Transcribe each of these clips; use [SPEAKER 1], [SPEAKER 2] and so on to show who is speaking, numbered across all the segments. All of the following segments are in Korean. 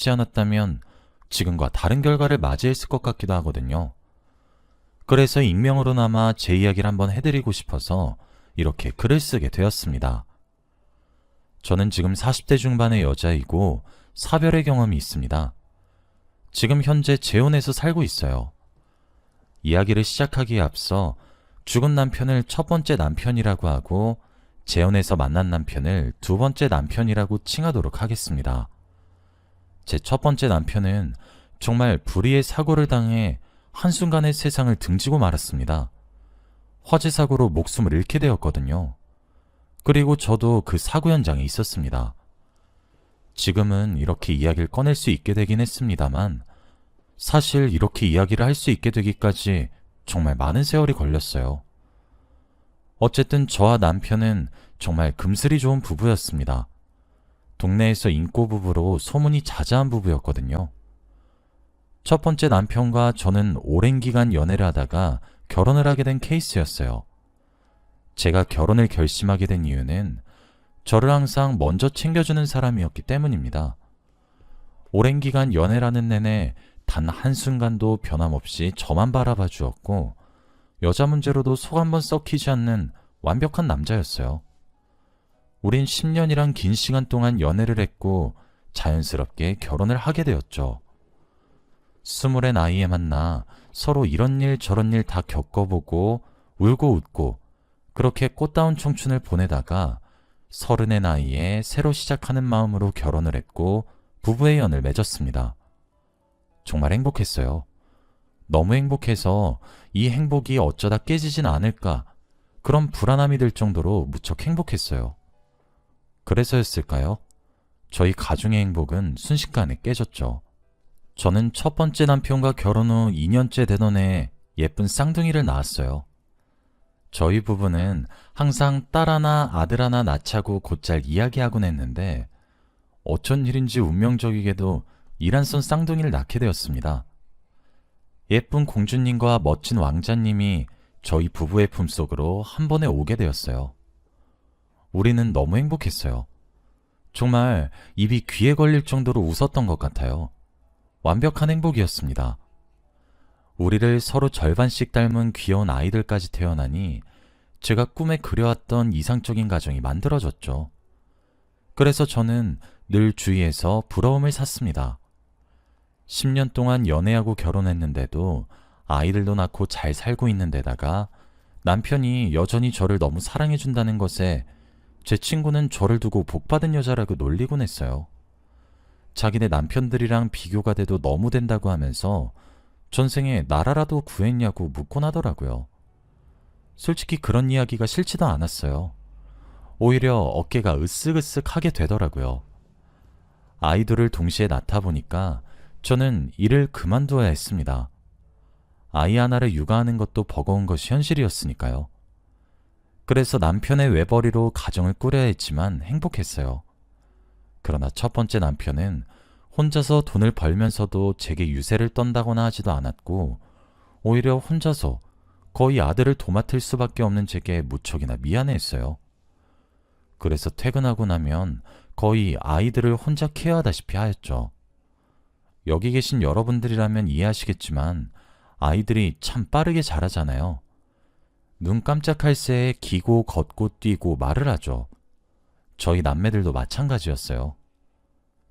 [SPEAKER 1] 하지 않았다면 지금과 다른 결과를 맞이했을 것 같기도 하거든요. 그래서 익명으로나마 제 이야기를 한번 해드리고 싶어서 이렇게 글을 쓰게 되었습니다. 저는 지금 40대 중반의 여자이고 사별의 경험이 있습니다. 지금 현재 재혼해서 살고 있어요. 이야기를 시작하기에 앞서 죽은 남편을 첫 번째 남편이라고 하고 재혼해서 만난 남편을 두 번째 남편이라고 칭하도록 하겠습니다. 제 첫 번째 남편은 정말 불의의 사고를 당해 한순간에 세상을 등지고 말았습니다. 화재 사고로 목숨을 잃게 되었거든요. 그리고 저도 그 사고 현장에 있었습니다. 지금은 이렇게 이야기를 꺼낼 수 있게 되긴 했습니다만 사실 이렇게 이야기를 할 수 있게 되기까지 정말 많은 세월이 걸렸어요. 어쨌든 저와 남편은 정말 금슬이 좋은 부부였습니다. 동네에서 인꼬 부부로 소문이 자자한 부부였거든요. 첫 번째 남편과 저는 오랜 기간 연애를 하다가 결혼을 하게 된 케이스였어요. 제가 결혼을 결심하게 된 이유는 저를 항상 먼저 챙겨주는 사람이었기 때문입니다. 오랜 기간 연애를 하는 내내 단 한순간도 변함없이 저만 바라봐 주었고 여자 문제로도 속 한번 썩히지 않는 완벽한 남자였어요. 우린 10년이란 긴 시간 동안 연애를 했고 자연스럽게 결혼을 하게 되었죠. 20의 나이에 만나 서로 이런 일 저런 일 다 겪어보고 울고 웃고 그렇게 꽃다운 청춘을 보내다가 30의 나이에 새로 시작하는 마음으로 결혼을 했고 부부의 연을 맺었습니다. 정말 행복했어요. 너무 행복해서 이 행복이 어쩌다 깨지진 않을까 그런 불안함이 들 정도로 무척 행복했어요. 그래서였을까요? 저희 가정의 행복은 순식간에 깨졌죠. 저는 첫 번째 남편과 결혼 후 2년째 되던 해에 예쁜 쌍둥이를 낳았어요. 저희 부부는 항상 딸 하나 아들 하나 낳자고 곧잘 이야기하곤 했는데 어쩐 일인지 운명적이게도 이란선 쌍둥이를 낳게 되었습니다. 예쁜 공주님과 멋진 왕자님이 저희 부부의 품속으로 한 번에 오게 되었어요. 우리는 너무 행복했어요. 정말 입이 귀에 걸릴 정도로 웃었던 것 같아요. 완벽한 행복이었습니다. 우리를 서로 절반씩 닮은 귀여운 아이들까지 태어나니 제가 꿈에 그려왔던 이상적인 가정이 만들어졌죠. 그래서 저는 늘 주위에서 부러움을 샀습니다. 10년 동안 연애하고 결혼했는데도 아이들도 낳고 잘 살고 있는 데다가 남편이 여전히 저를 너무 사랑해준다는 것에 제 친구는 저를 두고 복받은 여자라고 놀리곤 했어요. 자기네 남편들이랑 비교가 돼도 너무 된다고 하면서 전생에 나라라도 구했냐고 묻곤 하더라고요. 솔직히 그런 이야기가 싫지도 않았어요. 오히려 어깨가 으쓱으쓱하게 되더라고요. 아이들을 동시에 낳다 보니까 저는 일을 그만두어야 했습니다. 아이 하나를 육아하는 것도 버거운 것이 현실이었으니까요. 그래서 남편의 외벌이로 가정을 꾸려야 했지만 행복했어요. 그러나 첫 번째 남편은 혼자서 돈을 벌면서도 제게 유세를 떤다거나 하지도 않았고 오히려 혼자서 거의 아들을 도맡을 수밖에 없는 제게 무척이나 미안해했어요. 그래서 퇴근하고 나면 거의 아이들을 혼자 케어하다시피 하였죠. 여기 계신 여러분들이라면 이해하시겠지만 아이들이 참 빠르게 자라잖아요. 눈 깜짝할 새에 기고 걷고 뛰고 말을 하죠. 저희 남매들도 마찬가지였어요.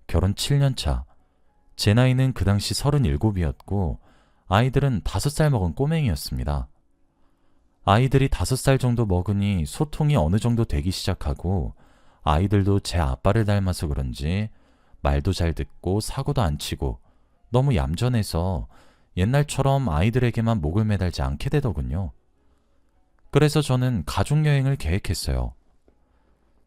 [SPEAKER 1] 결혼 7년 차. 제 나이는 그 당시 37이었고 아이들은 5살 먹은 꼬맹이였습니다. 아이들이 5살 정도 먹으니 소통이 어느 정도 되기 시작하고 아이들도 제 아빠를 닮아서 그런지 말도 잘 듣고 사고도 안 치고 너무 얌전해서 옛날처럼 아이들에게만 목을 매달지 않게 되더군요. 그래서 저는 가족여행을 계획했어요.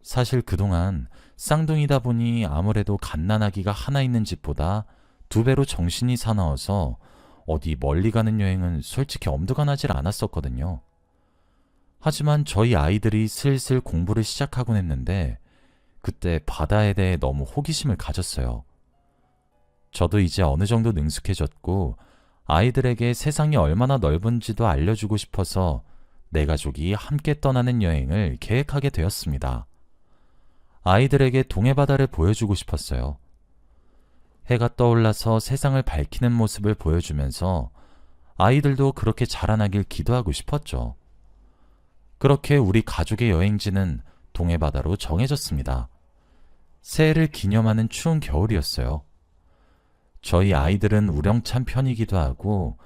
[SPEAKER 1] 사실 그동안 쌍둥이다 보니 아무래도 갓난아기가 하나 있는 집보다 2배로 정신이 사나워서 어디 멀리 가는 여행은 솔직히 엄두가 나질 않았었거든요. 하지만 저희 아이들이 슬슬 공부를 시작하곤 했는데 그때 바다에 대해 너무 호기심을 가졌어요. 저도 이제 어느 정도 능숙해졌고 아이들에게 세상이 얼마나 넓은지도 알려주고 싶어서 내 가족이 함께 떠나는 여행을 계획하게 되었습니다. 아이들에게 동해바다를 보여주고 싶었어요. 해가 떠올라서 세상을 밝히는 모습을 보여주면서 아이들도 그렇게 자라나길 기도하고 싶었죠. 그렇게 우리 가족의 여행지는 동해바다로 정해졌습니다. 새해를 기념하는 추운 겨울이었어요. 저희 아이들은 우렁찬 편이기도 하고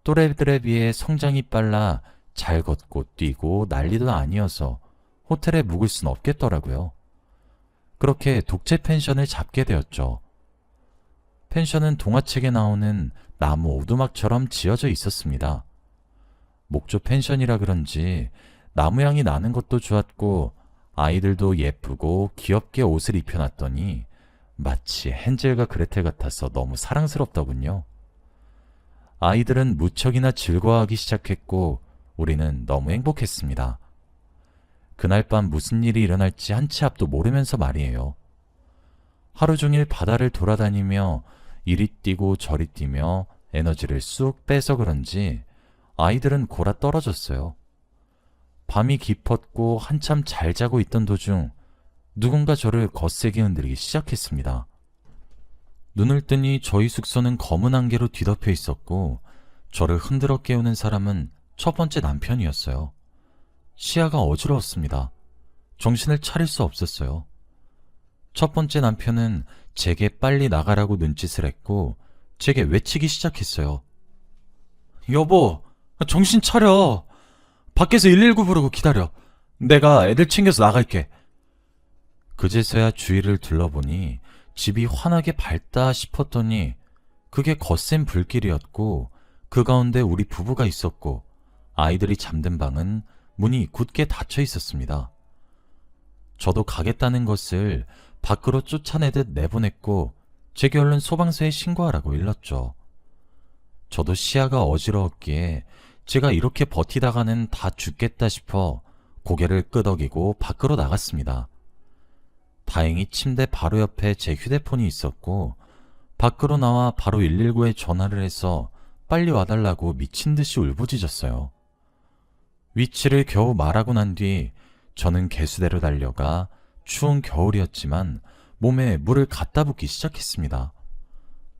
[SPEAKER 1] 또래들에 비해 성장이 빨라 잘 걷고 뛰고 난리도 아니어서 호텔에 묵을 순 없겠더라고요. 그렇게 독채 펜션을 잡게 되었죠. 펜션은 동화책에 나오는 나무 오두막처럼 지어져 있었습니다. 목조 펜션이라 그런지 나무 향이 나는 것도 좋았고 아이들도 예쁘고 귀엽게 옷을 입혀놨더니 마치 헨젤과 그레텔 같아서 너무 사랑스럽더군요. 아이들은 무척이나 즐거워하기 시작했고 우리는 너무 행복했습니다. 그날 밤 무슨 일이 일어날지 한 치 앞도 모르면서 말이에요. 하루 종일 바다를 돌아다니며 이리 뛰고 저리 뛰며 에너지를 쑥 빼서 그런지 아이들은 골아 떨어졌어요. 밤이 깊었고 한참 잘 자고 있던 도중 누군가 저를 거세게 흔들기 시작했습니다. 눈을 뜨니 저희 숙소는 검은 안개로 뒤덮여 있었고 저를 흔들어 깨우는 사람은 첫 번째 남편이었어요. 시야가 어지러웠습니다. 정신을 차릴 수 없었어요. 첫 번째 남편은 제게 빨리 나가라고 눈짓을 했고 제게 외치기 시작했어요. 여보, 정신 차려. 밖에서 119 부르고 기다려. 내가 애들 챙겨서 나갈게. 그제서야 주위를 둘러보니 집이 환하게 밝다 싶었더니 그게 거센 불길이었고 그 가운데 우리 부부가 있었고 아이들이 잠든 방은 문이 굳게 닫혀 있었습니다. 저도 가겠다는 것을 밖으로 쫓아내듯 내보냈고 제게 얼른 소방서에 신고하라고 일렀죠. 저도 시야가 어지러웠기에 제가 이렇게 버티다가는 다 죽겠다 싶어 고개를 끄덕이고 밖으로 나갔습니다. 다행히 침대 바로 옆에 제 휴대폰이 있었고 밖으로 나와 바로 119에 전화를 해서 빨리 와달라고 미친 듯이 울부짖었어요. 위치를 겨우 말하고 난 뒤 저는 개수대로 달려가 추운 겨울이었지만 몸에 물을 갖다 붓기 시작했습니다.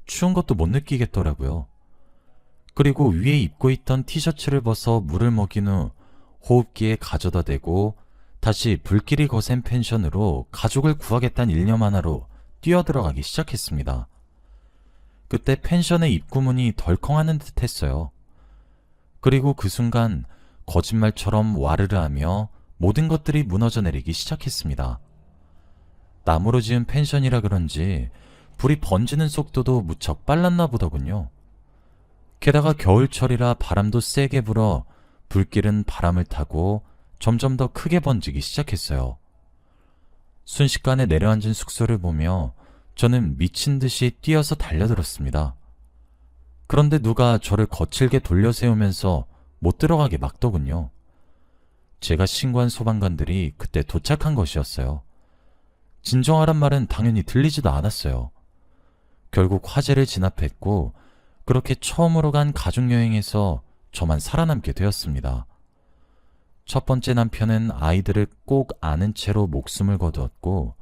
[SPEAKER 1] 추운 것도 못 느끼겠더라고요. 그리고 위에 입고 있던 티셔츠를 벗어 물을 먹인 후 호흡기에 가져다 대고 다시 불길이 거센 펜션으로 가족을 구하겠다는 일념 하나로 뛰어들어가기 시작했습니다. 그때 펜션의 입구문이 덜컹하는 듯 했어요. 그리고 그 순간 거짓말처럼 와르르 하며 모든 것들이 무너져 내리기 시작했습니다. 나무로 지은 펜션이라 그런지 불이 번지는 속도도 무척 빨랐나 보더군요. 게다가 겨울철이라 바람도 세게 불어 불길은 바람을 타고 점점 더 크게 번지기 시작했어요. 순식간에 내려앉은 숙소를 보며 저는 미친 듯이 뛰어서 달려들었습니다. 그런데 누가 저를 거칠게 돌려세우면서 못 들어가게 막더군요. 제가 신고한 소방관들이 그때 도착한 것이었어요. 진정하란 말은 당연히 들리지도 않았어요. 결국 화재를 진압했고 그렇게 처음으로 간 가족여행에서 저만 살아남게 되었습니다. 첫 번째 남편은 아이들을 꼭 안은 채로 목숨을 거두었고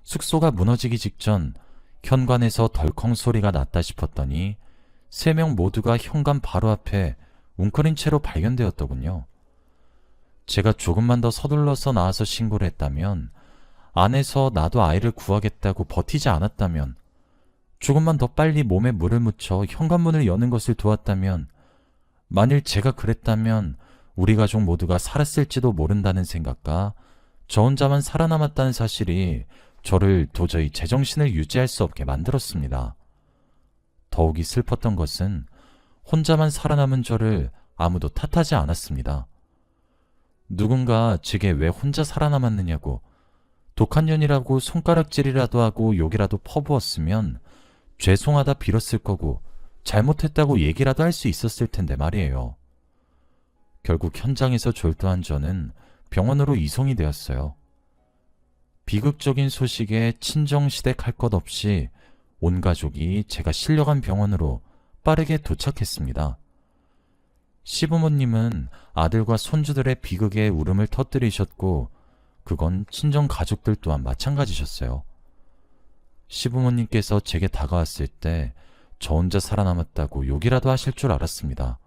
[SPEAKER 1] 숙소가 무너지기 직전 현관에서 덜컹 소리가 났다 싶었더니 3명 모두가 현관 바로 앞에 웅크린 채로 발견되었더군요. 제가 조금만 더 서둘러서 나와서 신고를 했다면, 안에서 나도 아이를 구하겠다고 버티지 않았다면, 조금만 더 빨리 몸에 물을 묻혀 현관문을 여는 것을 도왔다면, 만일 제가 그랬다면 우리 가족 모두가 살았을지도 모른다는 생각과 저 혼자만 살아남았다는 사실이 저를 도저히 제정신을 유지할 수 없게 만들었습니다. 더욱이 슬펐던 것은 혼자만 살아남은 저를 아무도 탓하지 않았습니다. 누군가 제게 왜 혼자 살아남았느냐고 독한 년이라고 손가락질이라도 하고 욕이라도 퍼부었으면 죄송하다 빌었을 거고 잘못했다고 얘기라도 할 수 있었을 텐데 말이에요. 결국 현장에서 졸도한 저는 병원으로 이송이 되었어요. 비극적인 소식에 친정시댁 것 없이 온 가족이 제가 실려간 병원으로 빠르게 도착했습니다. 시부모님은 아들과 손주들의 비극에 울음을 터뜨리셨고 그건 친정 가족들 또한 마찬가지셨어요. 시부모님께서 제게 다가왔을 때 저 혼자 살아남았다고 욕이라도 하실 줄 알았습니다.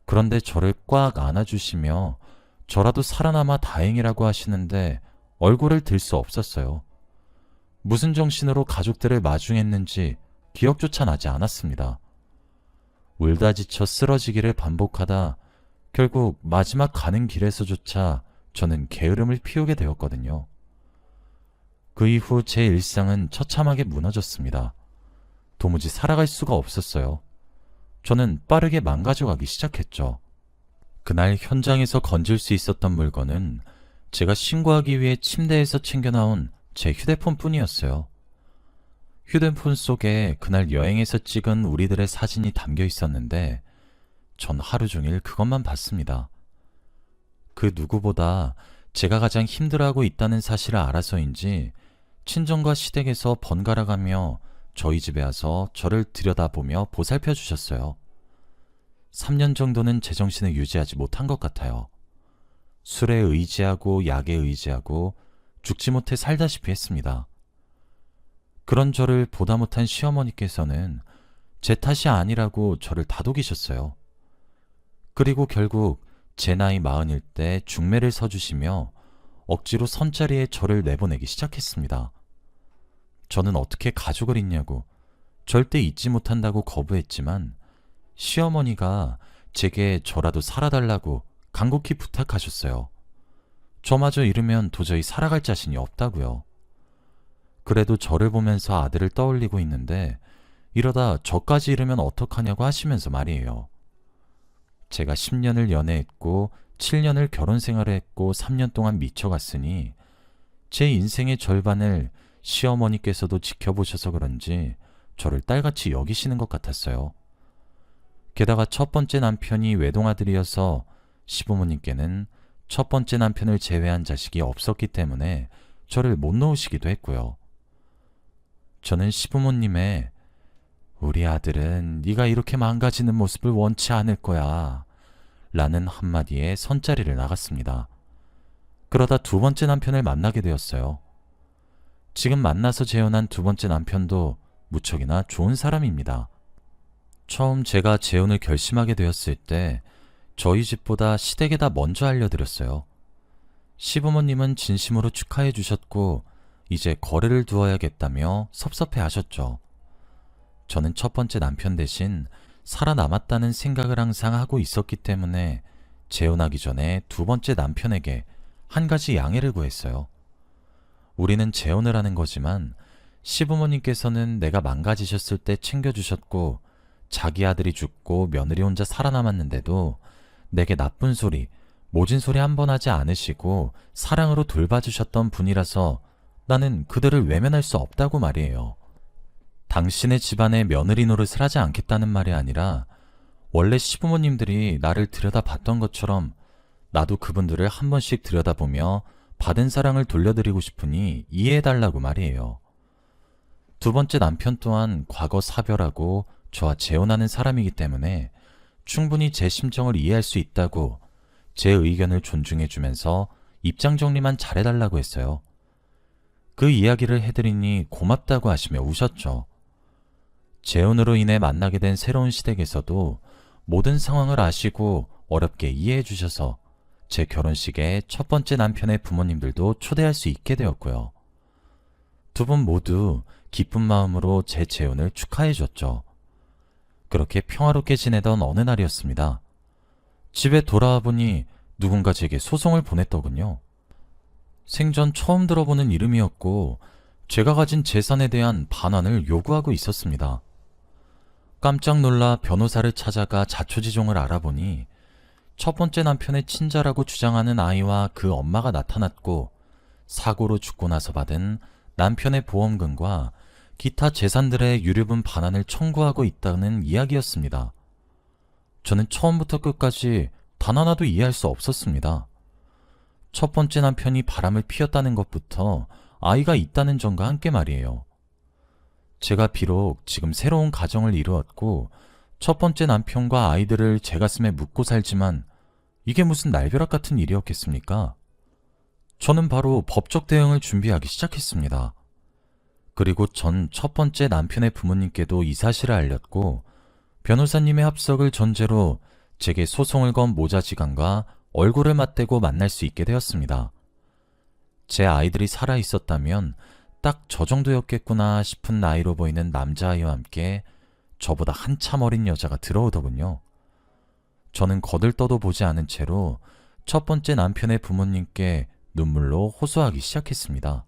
[SPEAKER 1] 그런데 저를 꽉 안아주시며 저라도 살아남아 다행이라고 하시는데 얼굴을 들 수 없었어요. 무슨 정신으로 가족들을 마중했는지 기억조차 나지 않았습니다. 울다 지쳐 쓰러지기를 반복하다 결국 마지막 가는 길에서조차 저는 게으름을 피우게 되었거든요. 그 이후 제 일상은 처참하게 무너졌습니다. 도무지 살아갈 수가 없었어요. 저는 빠르게 망가져가기 시작했죠. 그날 현장에서 건질 수 있었던 물건은 제가 신고하기 위해 침대에서 챙겨나온 제 휴대폰뿐이었어요. 휴대폰 속에 그날 여행에서 찍은 우리들의 사진이 담겨 있었는데 전 하루 종일 그것만 봤습니다. 그 누구보다 제가 가장 힘들어하고 있다는 사실을 알아서인지 친정과 시댁에서 번갈아가며 저희 집에 와서 저를 들여다보며 보살펴 주셨어요. 3년 정도는 제정신을 유지하지 못한 것 같아요. 술에 의지하고 약에 의지하고 죽지 못해 살다시피 했습니다. 그런 저를 보다 못한 시어머니께서는 제 탓이 아니라고 저를 다독이셨어요. 그리고 결국 제 나이 40일 때 중매를 서주시며 억지로 선자리에 저를 내보내기 시작했습니다. 저는 어떻게 가족을 잊냐고 절대 잊지 못한다고 거부했지만 시어머니가 제게 저라도 살아달라고 간곡히 부탁하셨어요. 저마저 잃으면 도저히 살아갈 자신이 없다고요. 그래도 저를 보면서 아들을 떠올리고 있는데 이러다 저까지 잃으면 어떡하냐고 하시면서 말이에요. 제가 10년을 연애했고 7년을 결혼 생활을 했고 3년 동안 미쳐갔으니 제 인생의 절반을 시어머니께서도 지켜보셔서 그런지 저를 딸같이 여기시는 것 같았어요. 게다가 첫 번째 남편이 외동아들이어서 시부모님께는 첫 번째 남편을 제외한 자식이 없었기 때문에 저를 못 놓으시기도 했고요. 저는 시부모님의 우리 아들은 네가 이렇게 망가지는 모습을 원치 않을 거야 라는 한마디에 선자리를 나갔습니다. 그러다 두 번째 남편을 만나게 되었어요. 지금 만나서 재혼한 두 번째 남편도 무척이나 좋은 사람입니다. 처음 제가 재혼을 결심하게 되었을 때 저희 집보다 시댁에다 먼저 알려드렸어요. 시부모님은 진심으로 축하해 주셨고 이제 거래를 두어야겠다며 섭섭해 하셨죠. 저는 첫 번째 남편 대신 살아남았다는 생각을 항상 하고 있었기 때문에 재혼하기 전에 두 번째 남편에게 한 가지 양해를 구했어요. 우리는 재혼을 하는 거지만 시부모님께서는 내가 망가지셨을 때 챙겨주셨고 자기 아들이 죽고 며느리 혼자 살아남았는데도 내게 나쁜 소리, 모진 소리 한 번 하지 않으시고 사랑으로 돌봐주셨던 분이라서 나는 그들을 외면할 수 없다고 말이에요. 당신의 집안에 며느리 노릇을 하지 않겠다는 말이 아니라 원래 시부모님들이 나를 들여다봤던 것처럼 나도 그분들을 한 번씩 들여다보며 받은 사랑을 돌려드리고 싶으니 이해해달라고 말이에요. 두 번째 남편 또한 과거 사별하고 저와 재혼하는 사람이기 때문에 충분히 제 심정을 이해할 수 있다고 제 의견을 존중해주면서 입장 정리만 잘해달라고 했어요. 그 이야기를 해드리니 고맙다고 하시며 우셨죠. 재혼으로 인해 만나게 된 새로운 시댁에서도 모든 상황을 아시고 어렵게 이해해 주셔서 제 결혼식에 첫 번째 남편의 부모님들도 초대할 수 있게 되었고요. 두 분 모두 기쁜 마음으로 제 재혼을 축하해 줬죠. 그렇게 평화롭게 지내던 어느 날이었습니다. 집에 돌아와 보니 누군가 제게 소송을 보냈더군요. 생전 처음 들어보는 이름이었고 제가 가진 재산에 대한 반환을 요구하고 있었습니다. 깜짝 놀라 변호사를 찾아가 자초지종을 알아보니 첫 번째 남편의 친자라고 주장하는 아이와 그 엄마가 나타났고 사고로 죽고 나서 받은 남편의 보험금과 기타 재산들의 유류분 반환을 청구하고 있다는 이야기였습니다. 저는 처음부터 끝까지 단 하나도 이해할 수 없었습니다. 첫 번째 남편이 바람을 피웠다는 것부터 아이가 있다는 점과 함께 말이에요. 제가 비록 지금 새로운 가정을 이루었고 첫 번째 남편과 아이들을 제 가슴에 묻고 살지만 이게 무슨 날벼락 같은 일이었겠습니까? 저는 바로 법적 대응을 준비하기 시작했습니다. 그리고 전 첫 번째 남편의 부모님께도 이 사실을 알렸고 변호사님의 합석을 전제로 제게 소송을 건 모자지간과 얼굴을 맞대고 만날 수 있게 되었습니다. 제 아이들이 살아 있었다면 딱 저 정도였겠구나 싶은 나이로 보이는 남자아이와 함께 저보다 한참 어린 여자가 들어오더군요. 저는 거들떠도 보지 않은 채로 첫 번째 남편의 부모님께 눈물로 호소하기 시작했습니다.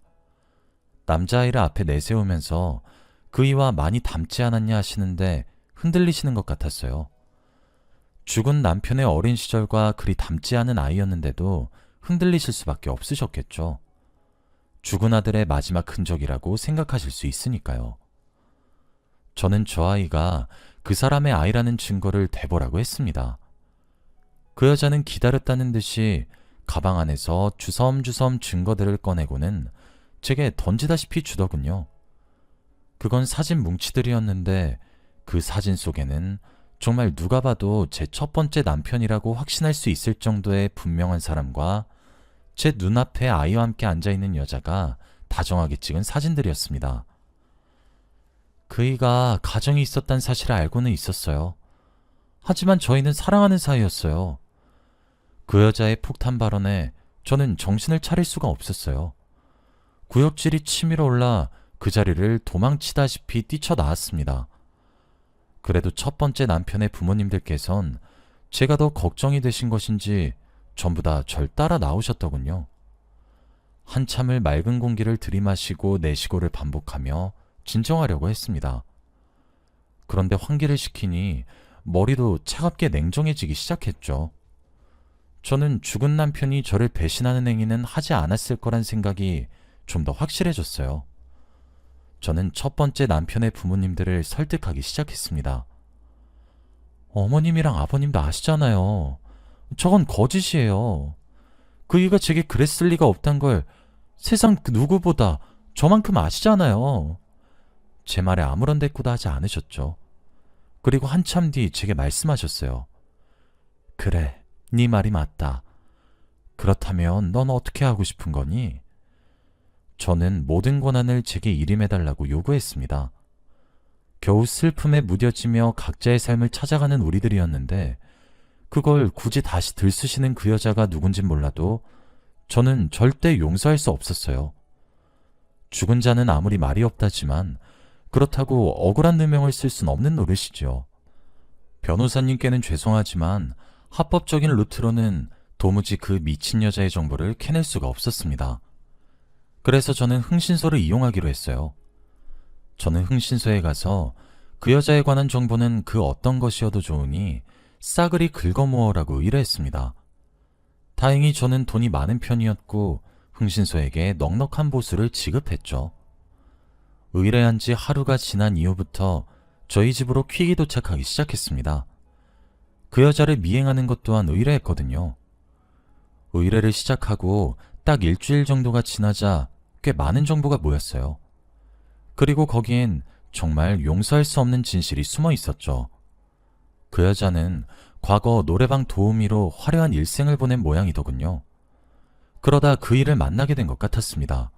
[SPEAKER 1] 남자아이를 앞에 내세우면서 그이와 많이 닮지 않았냐 하시는데 흔들리시는 것 같았어요. 죽은 남편의 어린 시절과 그리 닮지 않은 아이였는데도 흔들리실 수밖에 없으셨겠죠. 죽은 아들의 마지막 흔적이라고 생각하실 수 있으니까요. 저는 저 아이가 그 사람의 아이라는 증거를 대보라고 했습니다. 그 여자는 기다렸다는 듯이 가방 안에서 주섬주섬 증거들을 꺼내고는 제게 던지다시피 주더군요. 그건 사진 뭉치들이었는데 그 사진 속에는 정말 누가 봐도 제 첫 번째 남편이라고 확신할 수 있을 정도의 분명한 사람과 제 눈앞에 아이와 함께 앉아있는 여자가 다정하게 찍은 사진들이었습니다. 그이가 가정이 있었다는 사실을 알고는 있었어요. 하지만 저희는 사랑하는 사이였어요. 그 여자의 폭탄 발언에 저는 정신을 차릴 수가 없었어요. 구역질이 치밀어 올라 그 자리를 도망치다시피 뛰쳐나왔습니다. 그래도 첫 번째 남편의 부모님들께선 제가 더 걱정이 되신 것인지 전부 다 절 따라 나오셨더군요. 한참을 맑은 공기를 들이마시고 내쉬고를 반복하며 진정하려고 했습니다. 그런데 환기를 시키니 머리도 차갑게 냉정해지기 시작했죠. 저는 죽은 남편이 저를 배신하는 행위는 하지 않았을 거란 생각이 좀 더 확실해졌어요. 저는 첫 번째 남편의 부모님들을 설득하기 시작했습니다. 어머님이랑 아버님도 아시잖아요. 저건 거짓이에요. 그이가 제게 그랬을 리가 없단 걸 세상 그 누구보다 저만큼 아시잖아요. 제 말에 아무런 대꾸도 하지 않으셨죠. 그리고 한참 뒤 제게 말씀하셨어요. 그래, 네 말이 맞다. 그렇다면 넌 어떻게 하고 싶은 거니? 저는 모든 권한을 제게 일임해달라고 요구했습니다. 겨우 슬픔에 무뎌지며 각자의 삶을 찾아가는 우리들이었는데 그걸 굳이 다시 들쑤시는 그 여자가 누군진 몰라도 저는 절대 용서할 수 없었어요. 죽은 자는 아무리 말이 없다지만 그렇다고 억울한 누명을 쓸 순 없는 노릇이죠. 변호사님께는 죄송하지만 합법적인 루트로는 도무지 그 미친 여자의 정보를 캐낼 수가 없었습니다. 그래서 저는 흥신소를 이용하기로 했어요. 저는 흥신소에 가서 그 여자에 관한 정보는 그 어떤 것이어도 좋으니 싸그리 긁어모으라고 의뢰했습니다. 다행히 저는 돈이 많은 편이었고 흥신소에게 넉넉한 보수를 지급했죠. 의뢰한 지 하루가 지난 이후부터 저희 집으로 퀵이 도착하기 시작했습니다. 그 여자를 미행하는 것 또한 의뢰했거든요. 의뢰를 시작하고 딱 일주일 정도가 지나자 꽤 많은 정보가 모였어요. 그리고 거기엔 정말 용서할 수 없는 진실이 숨어 있었죠. 그 여자는 과거 노래방 도우미로 화려한 일생을 보낸 모양이더군요. 그러다 그 일을 만나게 된 것 같았습니다.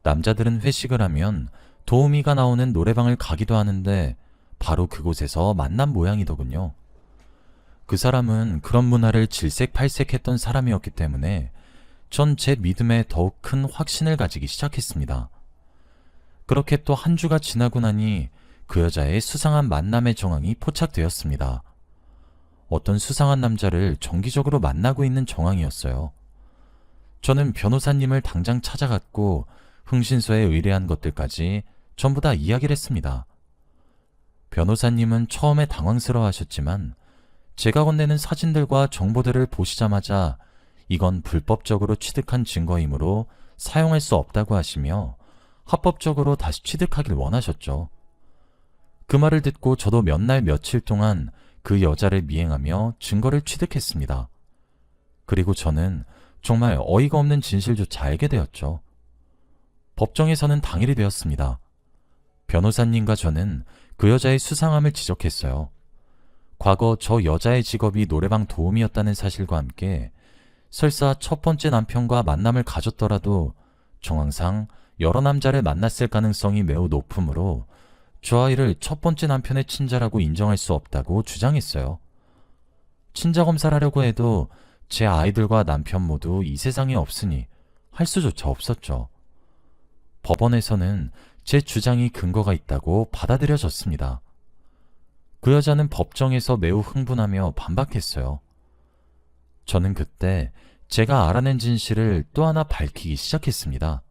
[SPEAKER 1] 남자들은 회식을 하면 도우미가 나오는 노래방을 가기도 하는데 바로 그곳에서 만난 모양이더군요. 그 사람은 그런 문화를 질색팔색했던 사람이었기 때문에 전 제 믿음에 더욱 큰 확신을 가지기 시작했습니다. 그렇게 또 한 주가 지나고 나니 그 여자의 수상한 만남의 정황이 포착되었습니다. 어떤 수상한 남자를 정기적으로 만나고 있는 정황이었어요. 저는 변호사님을 당장 찾아갔고 흥신소에 의뢰한 것들까지 전부 다 이야기를 했습니다. 변호사님은 처음에 당황스러워하셨지만 제가 건네는 사진들과 정보들을 보시자마자 이건 불법적으로 취득한 증거이므로 사용할 수 없다고 하시며 합법적으로 다시 취득하길 원하셨죠. 그 말을 듣고 저도 몇 날 며칠 동안 그 여자를 미행하며 증거를 취득했습니다. 그리고 저는 정말 어이가 없는 진실조차 알게 되었죠. 법정에서는 당일이 되었습니다. 변호사님과 저는 그 여자의 수상함을 지적했어요. 과거 저 여자의 직업이 노래방 도우미였다는 사실과 함께 설사 첫 번째 남편과 만남을 가졌더라도 정황상 여러 남자를 만났을 가능성이 매우 높으므로 저 아이를 첫 번째 남편의 친자라고 인정할 수 없다고 주장했어요. 친자 검사를 하려고 해도 제 아이들과 남편 모두 이 세상에 없으니 할 수조차 없었죠. 법원에서는 제 주장이 근거가 있다고 받아들여졌습니다. 그 여자는 법정에서 매우 흥분하며 반박했어요. 저는 그때 제가 알아낸 진실을 또 하나 밝히기 시작했습니다.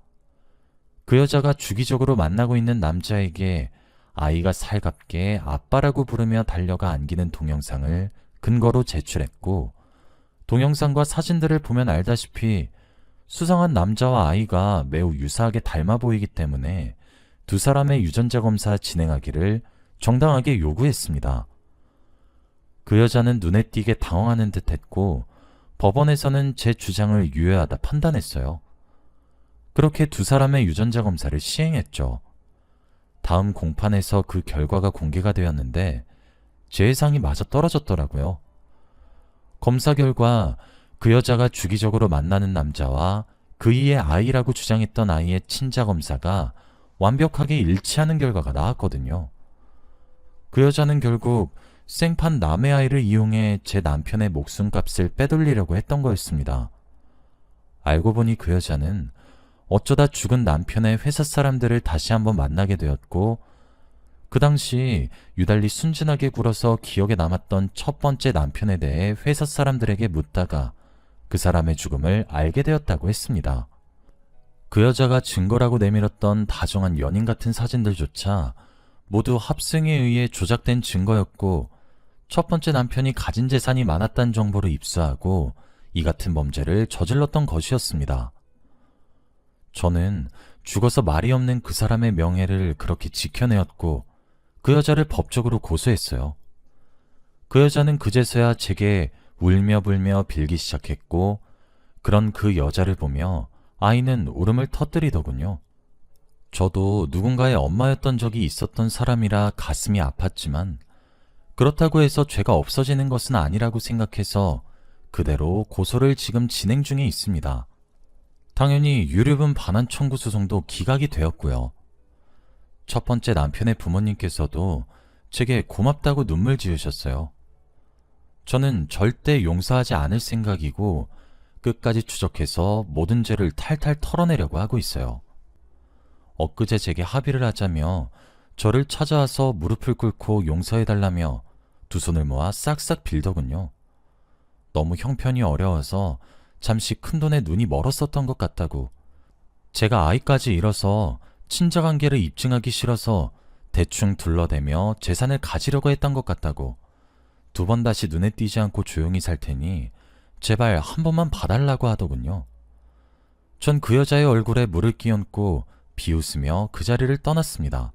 [SPEAKER 1] 그 여자가 주기적으로 만나고 있는 남자에게 아이가 살갑게 아빠라고 부르며 달려가 안기는 동영상을 근거로 제출했고, 동영상과 사진들을 보면 알다시피 수상한 남자와 아이가 매우 유사하게 닮아 보이기 때문에 두 사람의 유전자 검사 진행하기를 정당하게 요구했습니다. 그 여자는 눈에 띄게 당황하는 듯 했고, 법원에서는 제 주장을 유효하다 판단했어요. 그렇게 두 사람의 유전자 검사를 시행했죠. 다음 공판에서 그 결과가 공개가 되었는데 제 예상이 맞아 떨어졌더라고요. 검사 결과 그 여자가 주기적으로 만나는 남자와 그이의 아이라고 주장했던 아이의 친자 검사가 완벽하게 일치하는 결과가 나왔거든요. 그 여자는 결국 생판 남의 아이를 이용해 제 남편의 목숨값을 빼돌리려고 했던 거였습니다. 알고 보니 그 여자는 어쩌다 죽은 남편의 회사 사람들을 다시 한번 만나게 되었고, 그 당시 유달리 순진하게 굴어서 기억에 남았던 첫 번째 남편에 대해 회사 사람들에게 묻다가 그 사람의 죽음을 알게 되었다고 했습니다. 그 여자가 증거라고 내밀었던 다정한 연인 같은 사진들조차 모두 합승에 의해 조작된 증거였고, 첫 번째 남편이 가진 재산이 많았다는 정보를 입수하고 이 같은 범죄를 저질렀던 것이었습니다. 저는 죽어서 말이 없는 그 사람의 명예를 그렇게 지켜내었고 그 여자를 법적으로 고소했어요. 그 여자는 그제서야 제게 울며 불며 빌기 시작했고, 그런 그 여자를 보며 아이는 울음을 터뜨리더군요. 저도 누군가의 엄마였던 적이 있었던 사람이라 가슴이 아팠지만 그렇다고 해서 죄가 없어지는 것은 아니라고 생각해서 그대로 고소를 지금 진행 중에 있습니다. 당연히 유류분 반환 청구 소송도 기각이 되었고요. 첫 번째 남편의 부모님께서도 제게 고맙다고 눈물 지으셨어요. 저는 절대 용서하지 않을 생각이고 끝까지 추적해서 모든 죄를 탈탈 털어내려고 하고 있어요. 엊그제 제게 합의를 하자며 저를 찾아와서 무릎을 꿇고 용서해달라며 두 손을 모아 싹싹 빌더군요. 너무 형편이 어려워서 잠시 큰돈에 눈이 멀었었던 것 같다고, 제가 아이까지 잃어서 친자관계를 입증하기 싫어서 대충 둘러대며 재산을 가지려고 했던 것 같다고, 두 번 다시 눈에 띄지 않고 조용히 살 테니 제발 한 번만 봐달라고 하더군요. 전 그 여자의 얼굴에 물을 끼얹고 비웃으며 그 자리를 떠났습니다.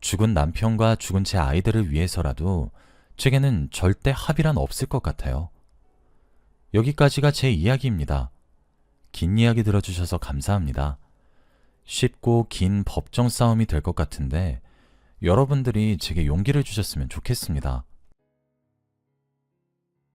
[SPEAKER 1] 죽은 남편과 죽은 제 아이들을 위해서라도 제게는 절대 합의란 없을 것 같아요. 여기까지가 제 이야기입니다. 긴 이야기 들어주셔서 감사합니다. 쉽고 긴 법정 싸움이 될 것 같은데 여러분들이 제게 용기를 주셨으면 좋겠습니다.